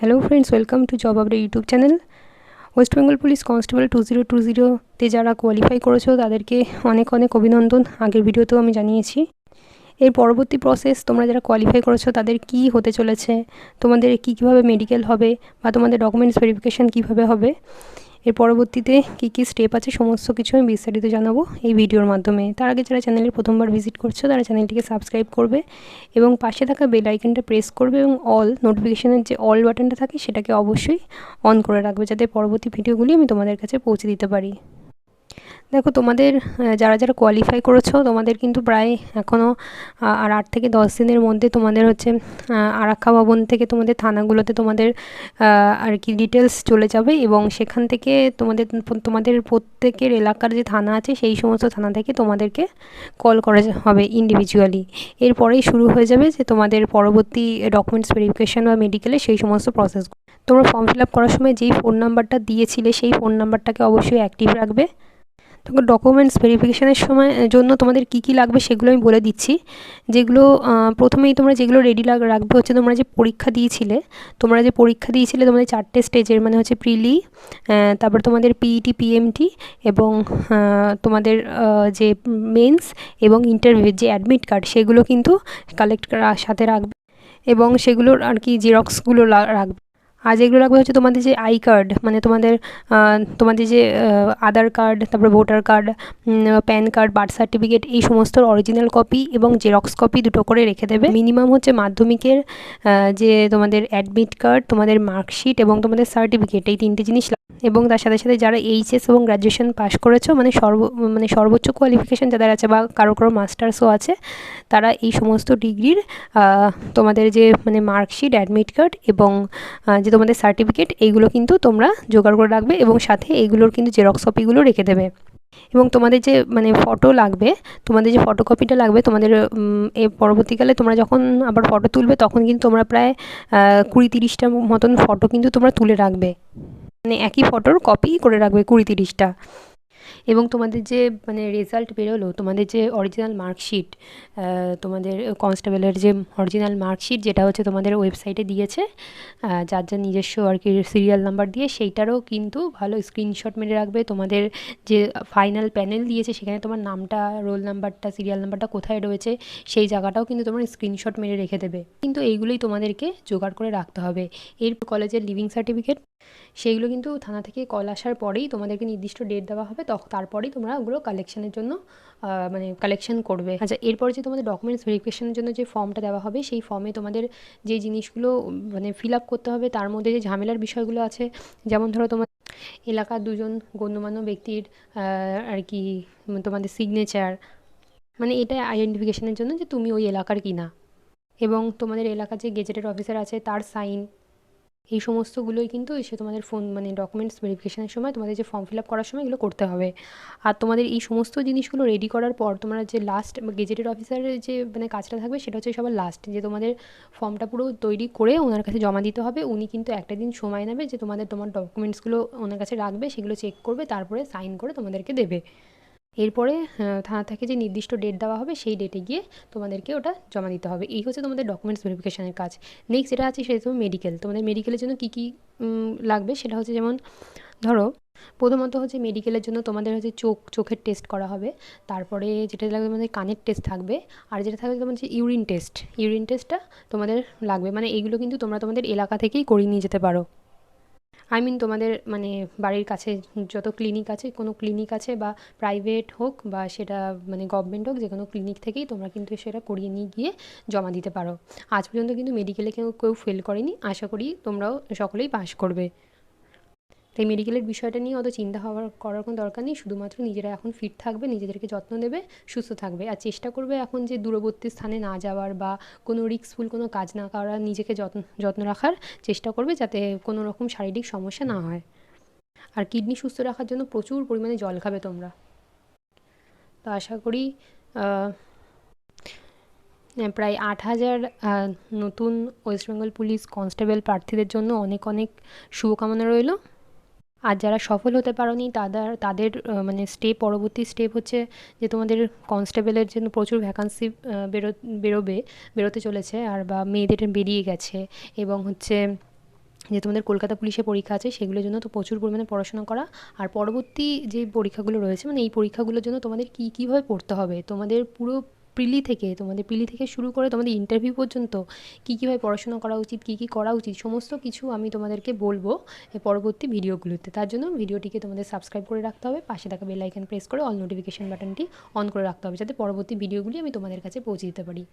Hello friends, welcome to job update YouTube channel. West Bengal police constable 2020-তে যারা qualify করেছো তাদেরকে অনেক অনেক অভিনন্দন। আগের ভিডিওতেও আমি জানিয়েছি। এর পরবর্তী প্রসেস, তোমরা যারা কোয়ালিফাই করেছো তাদের কি হতে চলেছে, তোমাদের কীভাবে মেডিকেল হবে বা তোমাদের ডকুমেন্টস ভেরিফিকেশান কীভাবে হবে, এর পরবর্তীতে কী কী স্টেপ আছে সমস্ত কিছু আমি বিস্তারিত জানাবো এই ভিডিওর মাধ্যমে। তার আগে যারা চ্যানেলে প্রথমবার ভিজিট করছো তারা চ্যানেলটিকে সাবস্ক্রাইব করবে এবং পাশে থাকা বেল আইকনটা প্রেস করবে এবং অল নোটিফিকেশানের যে অল বাটনটা থাকে সেটাকে অবশ্যই অন করে রাখবে, যাতে পরবর্তী ভিডিওগুলি আমি তোমাদের কাছে পৌঁছে দিতে পারি। দেখো, তোমাদের যারা যারা কোয়ালিফাই করেছো তোমাদের কিন্তু প্রায় এখনও আর 8 থেকে 10 দিনের মধ্যে তোমাদের হচ্ছে আরাক্কা ভবন থেকে তোমাদের থানাগুলোতে তোমাদের আর কি ডিটেলস চলে যাবে এবং সেখান থেকে তোমাদের প্রত্যেকের এলাকার যে থানা আছে সেই সমস্ত থানা থেকে তোমাদেরকে কল করা হবে ইন্ডিভিজুয়ালি। এরপরেই শুরু হয়ে যাবে যে তোমাদের পরবর্তী ডকুমেন্টস ভেরিফিকেশান বা মেডিকেলে সেই সমস্ত প্রসেস। তোমরা ফর্ম ফিল আপ করার সময় যেই ফোন নাম্বারটা দিয়েছিলে সেই ফোন নাম্বারটাকে অবশ্যই অ্যাক্টিভ রাখবে। তখন ডকুমেন্টস ভেরিফিকেশানের জন্য তোমাদের কী কী লাগবে সেগুলো আমি বলে দিচ্ছি। যেগুলো প্রথমেই তোমরা যেগুলো রেডি রাখবে হচ্ছে তোমরা যে পরীক্ষা দিয়েছিলে তোমাদের 4টে স্টেজের, মানে হচ্ছে প্রিলি, তারপর তোমাদের পিইটি পিএমটি এবং তোমাদের যে মেন্স এবং ইন্টারভিউ যে অ্যাডমিট কার্ড সেগুলো কিন্তু কালেক্ট সাথে রাখবে এবং সেগুলোর আর কি জেরক্সগুলো রাখবে। আর যেগুলো রাখবে হচ্ছে তোমাদের যে আই কার্ড, মানে তোমাদের যে আধার কার্ড, তারপরে voter card, pan card, birth certificate, এই সমস্ত অরিজিনাল কপি এবং জেরক্স কপি দুটো করে রেখে দেবে। মিনিমাম হচ্ছে মাধ্যমিকের যে তোমাদের অ্যাডমিট কার্ড, তোমাদের মার্কশিট এবং তোমাদের সার্টিফিকেট, এই 3টে জিনিস এবং তার সাথে সাথে যারা এইচএস এবং গ্র্যাজুয়েশন পাস করেছো, মানে সর্বোচ্চ কোয়ালিফিকেশান যাদের আছে বা কারো মাস্টার্সও আছে, তারা এই সমস্ত ডিগ্রির তোমাদের যে মানে মার্কশিট, অ্যাডমিট কার্ড এবং যে তোমাদের সার্টিফিকেট, এইগুলো কিন্তু তোমরা জোগাড় করে রাখবে এবং সাথে এইগুলোর কিন্তু জেরক্স কপিগুলো রেখে দেবে। এবং তোমাদের যে মানে ফটো লাগবে, তোমাদের যে ফটোকপিটা লাগবে তোমাদের পরবর্তীকালে তোমরা যখন আবার ফটো তুলবে তখন কিন্তু তোমরা প্রায় 20-30টা মতন ফটো কিন্তু তোমরা তুলে রাখবে, মানে একই ফটোর কপি করে রাখবে 20-30টা। এবং তোমাদের যে মানে রেজাল্ট বেরোলো, তোমাদের যে অরিজিনাল মার্কশিট, তোমাদের কনস্টেবলের যে অরিজিনাল মার্কশিট, যেটা হচ্ছে তোমাদের ওয়েবসাইটে দিয়েছে যার যার নিজস্ব আর কি সিরিয়াল নাম্বার দিয়ে, সেইটারও কিন্তু ভালো স্ক্রিনশট মেরে রাখবে। তোমাদের যে ফাইনাল প্যানেল দিয়েছে সেখানে তোমার নামটা, রোল নাম্বারটা, সিরিয়াল নাম্বারটা কোথায় রয়েছে সেই জায়গাটাও কিন্তু তোমার স্ক্রিনশট মেরে রেখে দেবে। কিন্তু এইগুলোই তোমাদেরকে জোগাড় করে রাখতে হবে। এর কলেজের লিভিং সার্টিফিকেট, সেইগুলো কিন্তু থানা থেকে কল আসার পরেই তোমাদেরকে নির্দিষ্ট ডেট দেওয়া হবে, তারপরেই তোমরা ওগুলো কালেকশানের জন্য মানে কালেকশান করবে। আচ্ছা, এরপর যে তোমাদের ডকুমেন্টস ভেরিফিকেশানের জন্য যে ফর্মটা দেওয়া হবে সেই ফর্মে তোমাদের যে জিনিসগুলো মানে ফিল আপ করতে হবে, তার মধ্যে যে ঝামেলার বিষয়গুলো আছে, যেমন ধরো তোমার এলাকার 2জন গণ্যমান্য ব্যক্তির আর কি তোমাদের সিগনেচার, মানে এটা আইডেন্টিফিকেশানের জন্য যে তুমি ওই এলাকার কিনা, এবং তোমাদের এলাকার যে গেজেটেড অফিসার আছে তার সাইন, এই সমস্তগুলোই কিন্তু এসে তোমাদের মানে ডকুমেন্টস ভেরিফিকেশানের সময় তোমাদের যে ফর্ম ফিল আপ করার সময় এগুলো করতে হবে। আর তোমাদের এই সমস্ত জিনিসগুলো রেডি করার পর তোমরা যে লাস্ট গেজেটেড অফিসারের যে মানে কাজটা থাকবে সেটা হচ্ছে সবার লাস্ট, যে তোমাদের ফর্মটা পুরো তৈরি করে ওনার কাছে জমা দিতে হবে। উনি কিন্তু একটা দিন সময় নেবে যে তোমার ডকুমেন্টসগুলো ওনার কাছে রাখবে, সেগুলো চেক করবে, তারপরে সাইন করে তোমাদেরকে দেবে। এরপরে থানা থেকে যে নির্দিষ্ট ডেট দেওয়া হবে সেই ডেটে গিয়ে তোমাদেরকে ওটা জমা দিতে হবে। এই হচ্ছে তোমাদের ডকুমেন্টস ভেরিফিকেশানের কাজ। নেক্সট যেটা আছে সেটা হচ্ছে মেডিকেল। তোমাদের মেডিকেলের জন্য কী কী লাগবে সেটা হচ্ছে, যেমন ধরো প্রথমত হচ্ছে মেডিকেলের জন্য তোমাদের হচ্ছে চোখের টেস্ট করা হবে, তারপরে যেটা লাগবে তোমাদের কানের টেস্ট থাকবে, আর যেটা থাকবে তোমাদের হচ্ছে ইউরিন টেস্টটা তোমাদের লাগবে। মানে এইগুলো কিন্তু তোমরা তোমাদের এলাকা থেকেই করিয়ে নিয়ে যেতে পারো। তোমাদের মানে বাড়ির কাছে যত ক্লিনিক আছে, কোনো ক্লিনিক আছে বা প্রাইভেট হোক বা সেটা মানে গভর্নমেন্ট হোক, যে কোনো ক্লিনিক থেকেই তোমরা কিন্তু সেটা করিয়ে নিয়ে গিয়ে জমা দিতে পারো। আজ পর্যন্ত কিন্তু মেডিকেলে কেউ ফেল করেনি, আশা করি তোমরাও সকলেই পাস করবে। তাই মেডিকেলের বিষয়টা নিয়ে অত চিন্তা করার কোনো দরকার নেই। শুধুমাত্র নিজেরা এখন ফিট থাকবে, নিজেদেরকে যত্ন নেবে, সুস্থ থাকবে, আর চেষ্টা করবে এখন যে দূরবর্তী স্থানে না যাওয়ার বা কোনো রিস্কফুল কোনো কাজ না করার, নিজেকে যত্ন রাখার চেষ্টা করবে যাতে কোনো রকম শারীরিক সমস্যা না হয়। আর কিডনি সুস্থ রাখার জন্য প্রচুর পরিমাণে জল খাবে তোমরা। তো আশা করি প্রায় 8,000 নতুন ওয়েস্ট বেঙ্গল পুলিশ কনস্টেবল প্রার্থীদের জন্য অনেক অনেক শুভকামনা রইল। আর যারা সফল হতে পারোনি তাদের মানে পরবর্তী স্টেপ হচ্ছে যে তোমাদের কনস্টেবলের জন্য প্রচুর ভ্যাকান্সি বেরোতে চলেছে, আর বা মেয়েদের বেরিয়ে গেছে, এবং হচ্ছে যে তোমাদের কলকাতা পুলিশে পরীক্ষা আছে সেগুলোর জন্য তো প্রচুর পরিমাণে পড়াশোনা করা। আর পরবর্তী যে পরীক্ষাগুলো রয়েছে মানে এই পরীক্ষাগুলোর জন্য তোমাদের কীভাবে পড়তে হবে, তোমাদের পুরো প্রিলি থেকে শুরু করে তোমাদের ইন্টারভিউ পর্যন্ত কীভাবে পড়াশোনা করা উচিত, কী করা উচিত, সমস্ত কিছু আমি তোমাদেরকে বলবো এই পরবর্তী ভিডিওগুলোতে। তার জন্য ভিডিওটিকে তোমাদের সাবস্ক্রাইব করে রাখতে হবে, পাশে থাকা বেল আইকন প্রেস করে অল নোটিফিকেশন বাটনটি অন করে রাখতে হবে, যাতে পরবর্তী ভিডিওগুলি আমি তোমাদের কাছে পৌঁছে দিতে পারি।